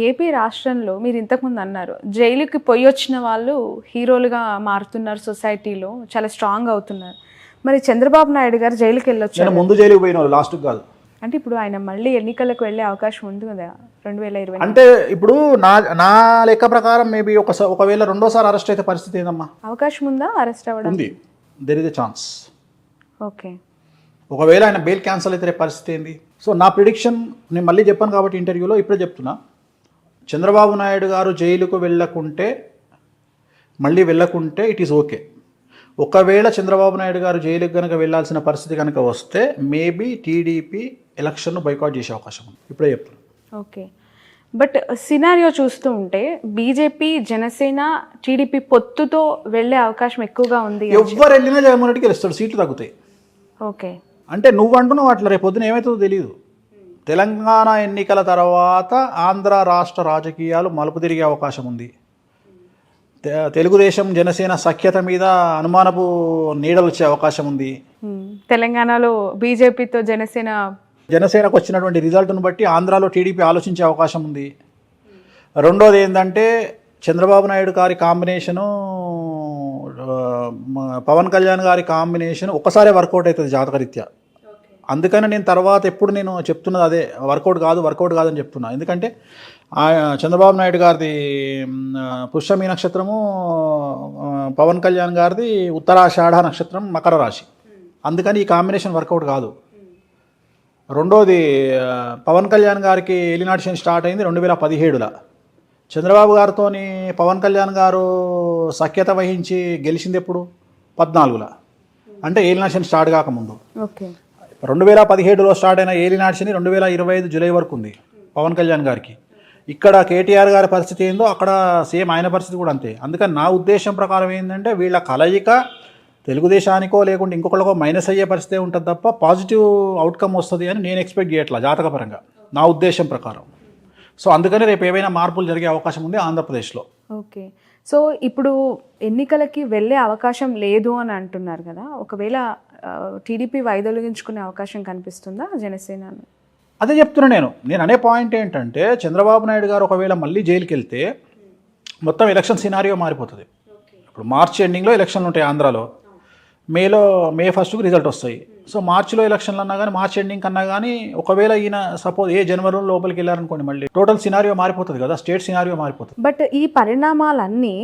AP రాష్ట్రంలో మీరు ఇంతకుముందు అన్నారు జైలుకి పోయి వచ్చిన వాళ్ళు హీరోలుగా మారుతున్నారు, సొసైటీలో చాలా స్ట్రాంగ్ అవుతున్నారు. మరి చంద్రబాబు నాయుడు గారు జైలుకి వెళ్ళొచ్చారు, ముందు జైలుకి పోయిన వాళ్ళు లాస్ట్ కాదు అంటే ఇప్పుడు ఆయన మళ్ళీ ఎన్నికలకు వెళ్ళే అవకాశం ఉంది కదా 2020. అంటే ఇప్పుడు నా లెక్క ప్రకారం మేబీ ఒకవేళ రెండోసారి అరెస్ట్ అయితే పరిస్థితి ఏందమ్మా? అవకాశం ఉందా అరెస్ట్ అవ్వడం? ఉంది, there is a chance. Okay, ఒకవేళ ఆయన బెయిల్ క్యాన్సిల్ అయితే పరిస్థితి ఏంది? సో నా ప్రిడిక్షన్ నేను మళ్ళీ చెప్పాను కాబట్టి ఇంటర్వ్యూలో ఇప్పుడే చెప్తున్నా, చంద్రబాబు నాయుడు గారు జైలుకు మళ్ళీ వెళ్ళకుంటే ఇట్ ఈస్ ఓకే. ఒకవేళ చంద్రబాబు నాయుడు గారు జైలుకి కనుక వెళ్ళాల్సిన పరిస్థితి కనుక వస్తే మేబీ టీడీపీ ఎలక్షన్ను బైకాట్ చేసే అవకాశం ఉంది, ఇప్పుడే చెప్తున్నా. ఓకే, బట్ సినారియో చూస్తూ ఉంటే బీజేపీ, జనసేన, టీడీపీ పొత్తుతో వెళ్ళే అవకాశం ఎక్కువగా ఉంది. ఎవరు వెళ్ళినా జగన్మోహన్ రెడ్డికి గెలుస్తాడు, సీట్లు తగ్గుతాయి. ఓకే, అంటే నువ్వు అంటున్నావు అట్లా, రేపు పొద్దున ఏమవుతుందో తెలియదు. తెలంగాణ ఎన్నికల తర్వాత ఆంధ్ర రాష్ట్ర రాజకీయాలు మలుపు తిరిగే అవకాశం ఉంది. తెలుగుదేశం జనసేన సఖ్యత మీద అనుమానపు నీడలు వచ్చే అవకాశం ఉంది. తెలంగాణలో బీజేపీతో జనసేనకు వచ్చినటువంటి రిజల్ట్ను బట్టి ఆంధ్రాలో టీడీపీ ఆలోచించే అవకాశం ఉంది. రెండోది ఏంటంటే చంద్రబాబు నాయుడు గారి కాంబినేషను, పవన్ కళ్యాణ్ గారి కాంబినేషన్ ఒక్కసారే వర్కౌట్ అవుతుంది జాతకరీత్యా. అందుకని నేను తర్వాత ఎప్పుడు నేను చెప్తున్నది అదే, వర్కౌట్ కాదని చెప్తున్నా. ఎందుకంటే చంద్రబాబు నాయుడు గారిది పుష్యమి నక్షత్రము, పవన్ కళ్యాణ్ గారిది ఉత్తరాషాఢ నక్షత్రం, మకర రాశి. అందుకని ఈ కాంబినేషన్ వర్కౌట్ కాదు. రెండోది పవన్ కళ్యాణ్ గారికి ఏలినాటి శని స్టార్ట్ అయింది 2017లో. చంద్రబాబు గారితో పవన్ కళ్యాణ్ గారు సఖ్యత వహించి గెలిచింది ఎప్పుడు? 14లో, అంటే ఏలినాటి శని స్టార్ట్ కాకముందు. 2017లో స్టార్ట్ అయిన ఏలినాటి శని 2025 జూలై వరకు ఉంది పవన్ కళ్యాణ్ గారికి. ఇక్కడ కేటీఆర్ గారి పరిస్థితి ఏందో అక్కడ సేమ్ ఆయన పరిస్థితి కూడా అంతే. అందుకని నా ఉద్దేశం ప్రకారం ఏంటంటే వీళ్ళ కలయిక తెలుగుదేశానికో లేకుంటే ఇంకొకరికో మైనస్ అయ్యే పరిస్థితి ఉంటుంది తప్ప పాజిటివ్ అవుట్కమ్ వస్తుంది అని నేను ఎక్స్పెక్ట్ చేయట్లా జాతకపరంగా, నా ఉద్దేశం ప్రకారం. సో అందుకని రేపు ఏవైనా మార్పులు జరిగే అవకాశం ఉంది ఆంధ్రప్రదేశ్లో. ఓకే, సో ఇప్పుడు ఎన్నికలకి వెళ్ళే అవకాశం లేదు అని అంటున్నారు కదా, ఒకవేళ టీడీపీ వైదొలిగించుకునే అవకాశం కనిపిస్తుందా జనసేన? అదే చెప్తున్నా నేను అనే పాయింట్ ఏంటంటే చంద్రబాబు నాయుడు గారు ఒకవేళ మళ్ళీ జైలుకి వెళ్తే మొత్తం ఎలక్షన్ సినారియో మారిపోతుంది. ఇప్పుడు మార్చి ఎండింగ్లో ఎలక్షన్లు ఉంటాయి ఆంధ్రాలో, మే 1కు రిజల్ట్ వస్తాయి. సో మార్చిలో ఎలక్షన్లు అన్నా కానీ, మార్చి ఎండింగ్ కన్నా కానీ ఒకవేళ ఈయన సపోజ్ జనవరిలో లోపలికి వెళ్ళారనుకోండి, మళ్ళీ టోటల్ సినారియో మారిపోతుంది కదా, స్టేట్ సినారియో మారిపోతుంది. బట్ ఈ పరిణామాలన్నీ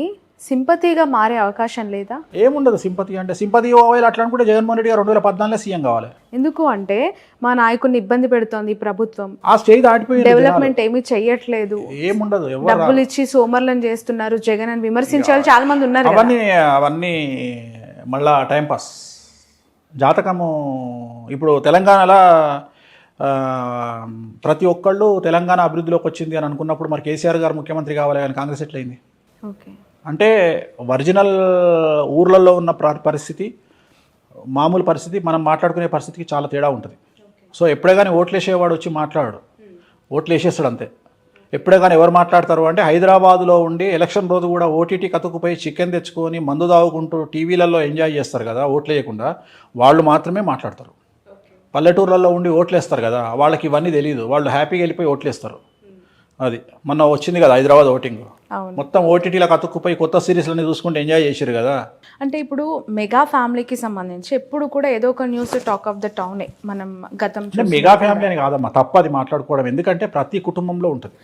సింపతిగా మారే అవకాశం లేదా? ఏముండదు సింపతి అంటే, సింపతి ఒకవేళ అట్లా అనుకుంటే జగన్మోహన్ రెడ్డి గారు 2014లో సీఎం కావాలి. ఎందుకు అంటే మా నాయకుడిని ఇబ్బంది పెడుతోంది ప్రభుత్వం, ఆ స్టేజ్ దాటిపోయి డెవలప్మెంట్ ఏమీ చెయ్యట్లేదు, ఏముండదు, డబ్బులు ఇచ్చి సోమర్లను చేస్తున్నారు జగన్ అని విమర్శించే వాళ్ళు చాలా మంది ఉన్నారు. అవన్నీ మళ్ళా టైంపాస్ జాతకము. ఇప్పుడు తెలంగాణలో ప్రతి ఒక్కళ్ళు తెలంగాణ అభివృద్ధిలోకి వచ్చింది అని అనుకున్నప్పుడు మరి కేసీఆర్ గారు ముఖ్యమంత్రి కావాలి కానీ కాంగ్రెస్ ఎట్లయింది? ఓకే, అంటే ఒరిజినల్ ఊర్లలో ఉన్న పరిస్థితి, మామూలు పరిస్థితి, మనం మాట్లాడుకునే పరిస్థితికి చాలా తేడా ఉంటుంది. సో ఎప్పుడే కానీ ఓట్లు వేసేవాడు వచ్చి మాట్లాడాడు, ఓట్లు వేసేస్తాడు అంతే. ఎప్పుడే కానీ ఎవరు మాట్లాడతారు అంటే హైదరాబాదులో ఉండి ఎలక్షన్ రోజు కూడా ఓటీటీ కతుకుపోయి చికెన్ తెచ్చుకొని మందు తాగుకుంటూ టీవీలలో ఎంజాయ్ చేస్తారు కదా, ఓట్లు వేయకుండా, వాళ్ళు మాత్రమే మాట్లాడతారు. పల్లెటూర్లలో ఉండి ఓట్లు వేస్తారు కదా, వాళ్ళకి ఇవన్నీ తెలియదు, వాళ్ళు హ్యాపీగా వెళ్ళిపోయి ఓట్లు వేస్తారు. అది మొన్న వచ్చింది కదా హైదరాబాద్ ఓటింగ్, మొత్తం ఓటీటీలో కతుక్కుపోయి కొత్త సిరీస్లన్నీ చూసుకుంటే ఎంజాయ్ చేశారు కదా. అంటే ఇప్పుడు మెగా ఫ్యామిలీకి సంబంధించి ఎప్పుడు కూడా ఏదో ఒక న్యూస్ టాక్ ఆఫ్ ద టౌనే. మనం గతం మెగా ఫ్యామిలీ అని కాదమ్మా, తప్పది మాట్లాడుకోవడం. ఎందుకంటే ప్రతి కుటుంబంలో ఉంటుంది,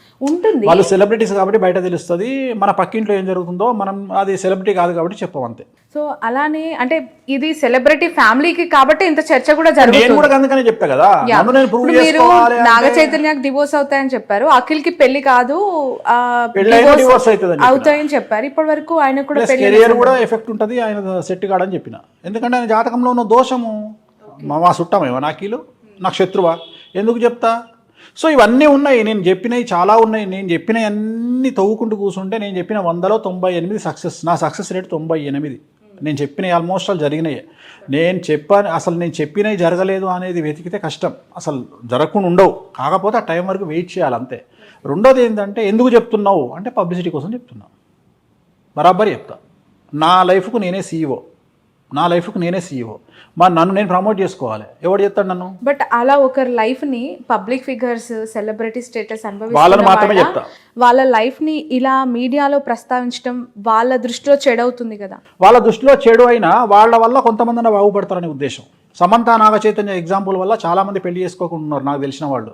వాళ్ళు సెలబ్రిటీస్ కాబట్టి బయట తెలుస్తుంది. మన పక్కింట్లో ఏం జరుగుతుందో మనం, అది సెలబ్రిటీ కాదు కాబట్టి చెప్పం అంతే. సో అలానే అంటే ఇది సెలబ్రిటీ ఫ్యామిలీకి కాబట్టి ఇంత చర్చ కూడా జరుగుతుంది. నేను కూడా అందుకనే చెప్తా కదా, మీరు నాగ చైతన్యకి డివోర్స్ అవుతాయని చెప్పారు, అఖిల్ కి పెళ్లి కాదు అవుతాయని చెప్పారు. ఇప్పటి వరకు ఆయన కూడా కెరియర్ కూడా ఎఫెక్ట్ ఉంటుంది, ఆయన సెట్ కాడని చెప్పిన. ఎందుకంటే ఆయన జాతకంలో ఉన్న దోషము, మా చుట్టమేమో నాకీలు, నాకు శత్రువా, ఎందుకు చెప్తా? సో ఇవన్నీ ఉన్నాయి, నేను చెప్పినవి చాలా ఉన్నాయి. నేను చెప్పినవి అన్నీ తవ్వుకుంటూ కూర్చుంటే నేను చెప్పిన 100లో 98 సక్సెస్. నా సక్సెస్ రేట్ 98. నేను చెప్పినవి ఆల్మోస్ట్ ఆల్ జరిగినాయి. నేను చెప్పినవి జరగలేదు అనేది వెతికితే కష్టం, అసలు జరగకుండా ఉండవు. కాకపోతే ఆ టైం వరకు వెయిట్ చేయాలి అంతే. రెండోది ఏంటంటే ఎందుకు చెప్తున్నావు అంటే పబ్లిసిటీ కోసం చెప్తున్నావు, బరాబర్ చెప్తా. నా లైఫ్కు నేనే CEO, నా లైఫ్కి నేనే సీఈఓ. మరి నన్ను నేను ప్రమోట్ చేసుకోవాలి, ఎవడు చేస్తాడు నన్ను? బట్ అలా ఒకరి లైఫ్ ని పబ్లిక్ ఫిగర్స్ సెలబ్రిటీ స్టేటస్ వాళ్ళని మాత్రమే చెప్తా. వాళ్ళ లైఫ్ ని ఇలా మీడియాలో ప్రస్తావించడం వాళ్ళ దృష్టిలో చెడవుతుంది కదా. వాళ్ళ దృష్టిలో చెడు అయినా వాళ్ళ వల్ల కొంతమంది బాగుపడతారనే ఉద్దేశం. సమంత నాగచైతన్య ఎగ్జాంపుల్ వల్ల చాలామంది పెళ్లి చేసుకోకుండా ఉన్నారు నాకు తెలిసిన వాళ్ళు.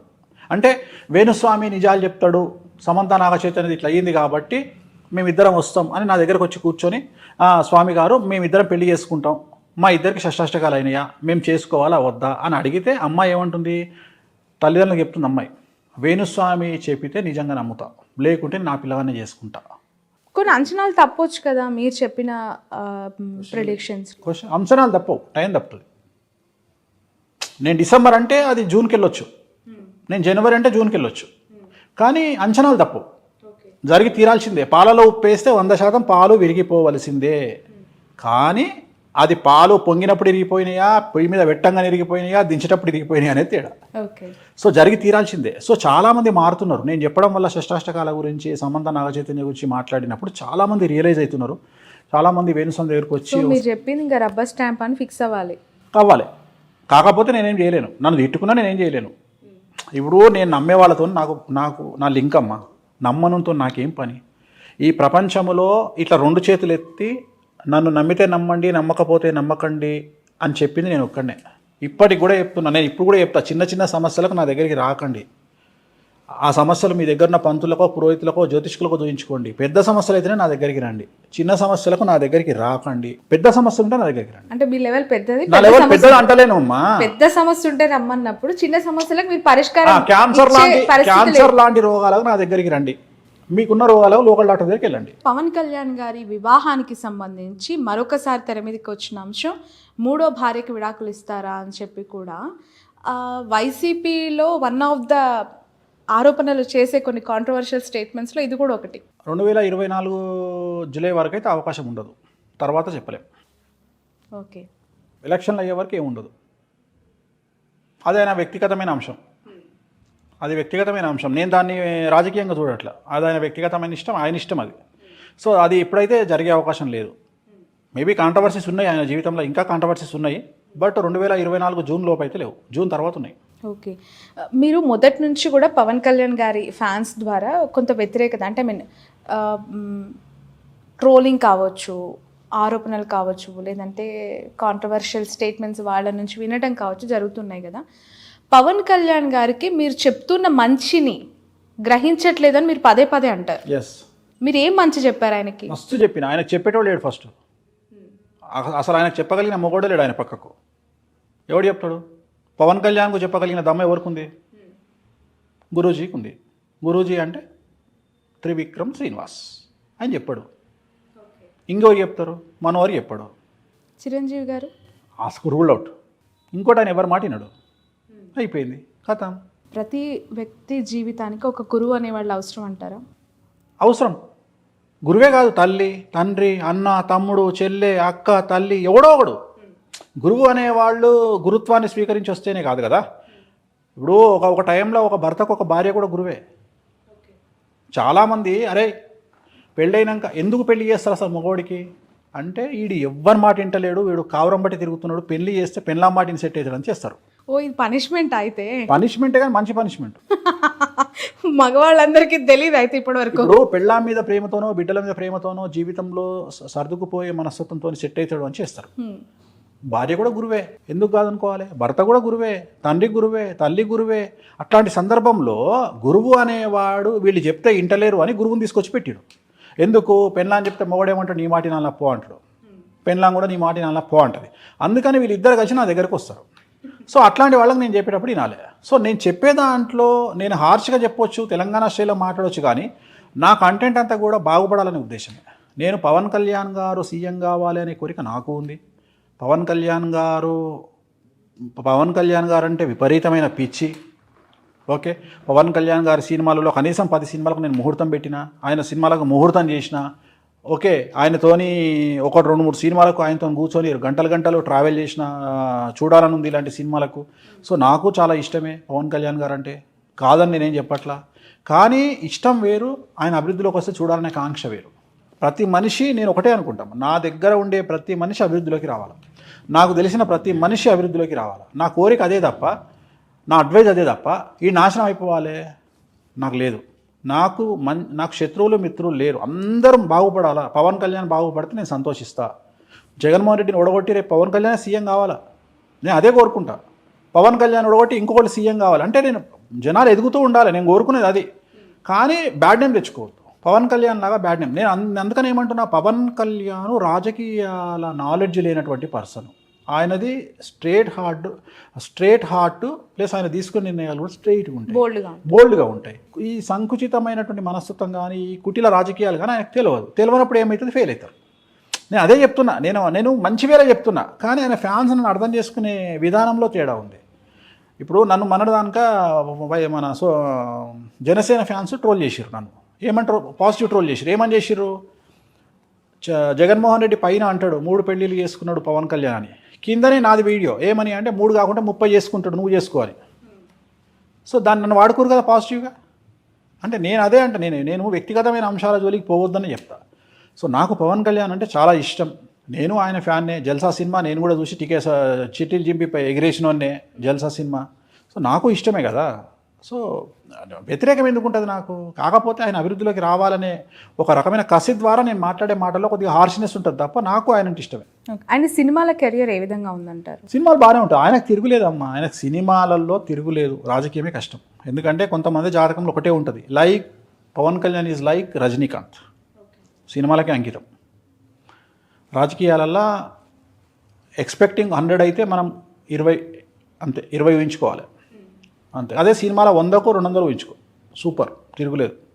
అంటే వేణుస్వామి నిజాలు చెప్తాడు, సమంత నాగచైతన్యది ఇట్లా అయ్యింది కాబట్టి మేమిద్దరం వస్తాం అని నా దగ్గరకు వచ్చి కూర్చొని, స్వామి గారు మేమిద్దరం పెళ్లి చేసుకుంటాం, మా ఇద్దరికి షష్టాష్టకాలు అయినాయా, మేము చేసుకోవాలా వద్దా అని అడిగితే అమ్మాయి ఏమంటుంది? తల్లిదండ్రులకు చెప్తుంది అమ్మాయి, వేణుస్వామి చెప్పితే నిజంగా నమ్ముతా, లేకుంటే నా పిల్లగానే చేసుకుంటా. కొన్ని అంచనాలు తప్పొచ్చు కదా మీరు చెప్పిన ప్రెడిక్షన్స్. అంచనాలు తప్పవు, టైం తప్పుతుంది. నేను డిసెంబర్ అంటే అది జూన్కి వెళ్ళొచ్చు, నేను జనవరి అంటే జూన్కి వెళ్ళొచ్చు, కానీ అంచనాలు తప్పవు, జరిగి తీరాల్సిందే. పాలలో ఉప్పు వేస్తే 100% పాలు విరిగిపోవలసిందే. కానీ అది పాలు పొంగినప్పుడు ఇరిగిపోయినాయా, పొయ్యి మీద వెట్టంగా ఇరిగిపోయినాయా, దించేటప్పుడు ఇరిగిపోయినాయా అనేది తేడా. సో జరిగి తీరాల్సిందే. సో చాలామంది మారుతున్నారు. నేను చెప్పడం వల్ల షష్టాష్టకాల గురించి, సమంత నాగచైతన్య గురించి మాట్లాడినప్పుడు చాలామంది రియలైజ్ అవుతున్నారు. చాలామంది వేణుస్వామి దగ్గరకు వచ్చి మీరు చెప్పింది ఇంకా రబ్బర్ స్టాంప్ అని ఫిక్స్ అవ్వాలి. కాకపోతే నేనేం చేయలేను, నన్ను తిట్టుకున్నా నేనేం చేయలేను. ఇప్పుడు నేను నమ్మే వాళ్ళతో నాకు నా లింక్ అమ్మ, నమ్మనంతో నాకేం పని? ఈ ప్రపంచంలో ఇట్లా 2 చేతులు ఎత్తి నన్ను నమ్మితే నమ్మండి, నమ్మకపోతే నమ్మకండి అని చెప్పింది నేను ఒక్కడనే. ఇప్పటికి కూడా చెప్తున్నా, నేను ఇప్పుడు కూడా చెప్తా, చిన్న చిన్న సమస్యలకు నా దగ్గరికి రాకండి. ఆ సమస్యలు మీ దగ్గర ఉన్న పంతులకో, పురోహితులకో, జ్యోతిష్కులకో చూయించుకోండి. పెద్ద సమస్యలు అయితేనే నా దగ్గరికి రండి, చిన్న సమస్యలకు నా దగ్గరికి రాకండి. పెద్ద సమస్య ఉంటే నా దగ్గరికి రండి. అంటే మీ లెవెల్ పెద్దది, నా లెవెల్ పెద్దది అంటలేను అమ్మా. పెద్ద సమస్య ఉంటే రమ్మన్నప్పుడు చిన్న సమస్యలకు మీరు పరిష్కారం, క్యాన్సర్ లాంటి రోగాలకు నా దగ్గరికి రండి, మీకున్న రోగాలకు లోకల్ డాక్టర్ దగ్గరికి వెళ్ళండి. పవన్ కళ్యాణ్ గారి వివాహానికి సంబంధించి మరొకసారి తెర మీదకి వచ్చిన అంశం 3వ భార్యకి విడాకులు ఇస్తారా అని చెప్పి కూడా వైసీపీలో వన్ ఆఫ్ ద ఆరోపణలు చేసే కొన్ని కాంట్రవర్షియల్ స్టేట్మెంట్స్లో ఇది కూడా ఒకటి. 2024 జూలై వరకు అయితే అవకాశం ఉండదు, తర్వాత చెప్పలేం. ఓకే, ఎలక్షన్లు అయ్యే వరకు ఏముండదు. అది ఆయన వ్యక్తిగతమైన అంశం, అది వ్యక్తిగతమైన అంశం. నేను దాన్ని రాజకీయంగా చూడట్లా. అది ఆయన వ్యక్తిగతమైన ఇష్టం, ఆయన ఇష్టం అది. సో అది ఇప్పుడైతే జరిగే అవకాశం లేదు. మేబీ కాంట్రవర్సీస్ ఉన్నాయి ఆయన జీవితంలో, ఇంకా కాంట్రవర్సీస్ ఉన్నాయి. బట్ 2024 జూన్ లోపు అయితే లేవు, జూన్ తర్వాత ఉన్నాయి. ఓకే, మీరు మొదటి నుంచి కూడా పవన్ కళ్యాణ్ గారి ఫ్యాన్స్ ద్వారా కొంత వ్యతిరేకత, అంటే ట్రోలింగ్ కావచ్చు, ఆరోపణలు కావచ్చు, లేదంటే కాంట్రవర్షియల్ స్టేట్మెంట్స్ వాళ్ళ నుంచి వినడం కావచ్చు జరుగుతున్నాయి కదా. పవన్ కళ్యాణ్ గారికి మీరు చెప్తున్న మంచిని గ్రహించట్లేదని మీరు పదే పదే అంటారు. మీరు ఏం మంచి చెప్పారు ఆయనకి? మస్తు చెప్పిన, ఆయనకు చెప్పేటోడు లేడు. ఫస్ట్ అసలు ఆయనకు చెప్పగలిగిన మొగోడే లేడు ఆయన పక్కకు. ఎవడు చెప్తాడు? పవన్ కళ్యాణ్కు చెప్పగలిగిన దమ్మ ఎవరికి ఉంది? గురూజీకి ఉంది. గురూజీ అంటే త్రివిక్రమ్ శ్రీనివాస్ అని చెప్పాడు. ఇంకెవరు చెప్తారు? మనోహర్ చెప్పాడు. చిరంజీవి గారు రూల్ అవుట్. ఇంకోటి ఆయన ఎవరు మాట విన్నాడు, అయిపోయింది, కథం. ప్రతి వ్యక్తి జీవితానికి ఒక గురువు అనేవాళ్ళు అవసరం అంటారా? అవసరం. గురువే కాదు, తల్లి, తండ్రి, అన్న, తమ్ముడు, చెల్లె, అక్క, తల్లి, ఎవడో ఒకడు. గురువు అనేవాళ్ళు గురుత్వాన్ని స్వీకరించి వస్తేనే కాదు కదా. ఇప్పుడు ఒక టైంలో ఒక భర్తకు ఒక భార్య కూడా గురువే. చాలామంది అరే పెళ్ళైనాక ఎందుకు పెళ్లి చేస్తారు అసలు మగవాడికి అంటే, వీడు ఎవ్వరి మాట వింటలేడు, వీడు కావరం బట్టి తిరుగుతున్నాడు, పెళ్లి చేస్తే పెళ్ళాం మాటిని సెట్ అవుతాడని చేస్తారు. ఓ, ఇది పనిష్మెంట్ అయితే? పనిష్మెంటే కానీ మంచి పనిష్మెంట్. మగవాళ్ళందరికీ తెలియదు అయితే ఇప్పటి వరకు. ఇప్పుడు పెళ్ళాం మీద ప్రేమతోనో, బిడ్డల మీద ప్రేమతోనో, జీవితంలో సర్దుకుపోయే మనస్తత్వంతో సెట్ అవుతాడు అని చేస్తారు. భార్య కూడా గురువే, ఎందుకు కాదనుకోవాలి? భర్త కూడా గురువే, తండ్రి గురువే, తల్లి గురువే. అట్లాంటి సందర్భంలో గురువు అనేవాడు వీళ్ళు చెప్తే ఇంటలేరు అని గురువుని తీసుకొచ్చి పెట్టాడు. ఎందుకు? పెళ్ళాం చెప్తే మొగడేమంటాడు, నీ మాటి నాన్న పో అంటాడు, పెళ్ళాం కూడా నీ మాటి నాన్న పో అంటది. అందుకని వీళ్ళిద్దరు కలిసి నా దగ్గరకు వస్తారు. సో అట్లాంటి వాళ్ళకి నేను చెప్పేటప్పుడు వినాలి. సో నేను చెప్పే దాంట్లో నేను హార్ష్గా చెప్పొచ్చు, తెలంగాణ స్టైల్లో మాట్లాడవచ్చు, కానీ నా కంటెంట్ అంతా కూడా బాగుపడాలనే ఉద్దేశమే. నేను పవన్ కళ్యాణ్ గారు సీఎం కావాలి అనే కోరిక నాకు ఉంది. పవన్ కళ్యాణ్ గారు అంటే విపరీతమైన పిచ్చి. ఓకే, పవన్ కళ్యాణ్ గారి సినిమాలలో కనీసం 10 సినిమాలకు నేను ముహూర్తం పెట్టిన, ఆయన సినిమాలకు ముహూర్తం చేసిన. ఓకే, ఆయనతోని 1-2-3 సినిమాలకు ఆయనతో కూర్చొని గంటలు ట్రావెల్ చేసిన, చూడాలని ఉంది ఇలాంటి సినిమాలకు. సో నాకు చాలా ఇష్టమే పవన్ కళ్యాణ్ గారు అంటే, కాదని నేనేం చెప్పట్లా. కానీ ఇష్టం వేరు, ఆయన అభివృద్ధిలోకి వస్తే చూడాలనే కాంక్ష వేరు. ప్రతి మనిషి నేను ఒకటే అనుకుంటాను, నా దగ్గర ఉండే ప్రతి మనిషి అభివృద్ధిలోకి రావాలి, నాకు తెలిసిన ప్రతి మనిషి అభివృద్ధిలోకి రావాలి. నా కోరిక అదే తప్ప, నా అడ్వైజ్ అదే తప్ప ఈ నాశనం అయిపోవాలి నాకు లేదు. నాకు శత్రువులు మిత్రులు లేరు, అందరం బాగుపడాలా. పవన్ కళ్యాణ్ బాగుపడితే నేను సంతోషిస్తా. జగన్మోహన్ రెడ్డిని ఓడగొట్టి రేపు పవన్ కళ్యాణ్ సీఎం కావాలా, నేను అదే కోరుకుంటా. పవన్ కళ్యాణ్ ఓడగొట్టి ఇంకొకటి సీఎం కావాలి అంటే నేను జనాలు ఎదుగుతూ ఉండాలి, నేను కోరుకునేది అది. కానీ బ్యాడ్ నేమ్ తెచ్చుకోవద్దు, పవన్ కళ్యాణ్ లాగా బ్యాడ్ నేమ్. నేను అందుకని ఏమంటున్నా, పవన్ కళ్యాణ్ రాజకీయాల నాలెడ్జ్ లేనటువంటి పర్సన్. ఆయనది స్ట్రేట్ హార్ట్ ప్లస్ ఆయన తీసుకునే నిర్ణయాలు కూడా స్ట్రైట్గా ఉంటాయి, బోల్డ్గా ఉంటాయి. ఈ సంకుచితమైనటువంటి మనస్తత్వం కానీ ఈ కుటిల రాజకీయాలు కానీ ఆయనకు తెలియనప్పుడు ఏమవుతుంది, ఫెయిల్ అవుతారు. నేను అదే చెప్తున్నా, నేను మంచి వేరే చెప్తున్నా, కానీ ఆయన ఫ్యాన్స్ నన్ను అర్థం చేసుకునే విధానంలో తేడా ఉంది. ఇప్పుడు నన్ను మొన్నటిదానిక మన జనసేన ఫ్యాన్స్ ట్రోల్ చేసిర్రు, నన్ను ఏమంటారు, పాజిటివ్ ట్రోల్ చేసిర్రు. ఏమని చేసిర్రు, జగన్మోహన్ రెడ్డి పైన అంటాడు 3 పెళ్ళిళ్ళు చేసుకున్నాడు పవన్ కళ్యాణ్ అని, కిందనే నాది వీడియో ఏమని అంటే 3 కాకుండా 30 చేసుకుంటాడు, నువ్వు చేసుకోవాలి. సో దాన్ని నన్ను వాడుకోరు కదా పాజిటివ్గా. అంటే నేను అదే అంటే నేను వ్యక్తిగతమైన అంశాల జోలికి పోవద్దని చెప్తా. సో నాకు పవన్ కళ్యాణ్ అంటే చాలా ఇష్టం, నేను ఆయన ఫ్యాన్నే. జల్సా సినిమా నేను కూడా చూసి చిట్టీలు చింపిపై ఎగిరేసినోన్నే జల్సా సినిమా. సో నాకు ఇష్టమే కదా. సో వ్యతిరేకం ఎందుకు ఉంటుంది నాకు. కాకపోతే ఆయన అభివృద్ధిలోకి రావాలనే ఒక రకమైన కసి ద్వారా నేను మాట్లాడే మాటల్లో కొద్దిగా హార్ష్నెస్ ఉంటుంది తప్ప నాకు ఆయన అంటే ఇష్టమే. ఆయన సినిమాల కెరియర్ ఏ విధంగా ఉందంటారు? సినిమాలు బాగానే ఉంటాయి, ఆయనకు తిరుగులేదమ్మా, ఆయనకు సినిమాలలో తిరుగులేదు. రాజకీయమే కష్టం, ఎందుకంటే కొంతమంది జాతకంలో ఒకటే ఉంటుంది, like Pawan Kalyan is like Rajinikanth, సినిమాలకే అంకితం. రాజకీయాలల్లో ఎక్స్పెక్టింగ్ 100 అయితే మనం 20 అంతే, 20 ఊహించుకోవాలి అంతే. అదే సినిమాలో 100కో 200 ఊహించుకో, సూపర్, తిరుగులేదు.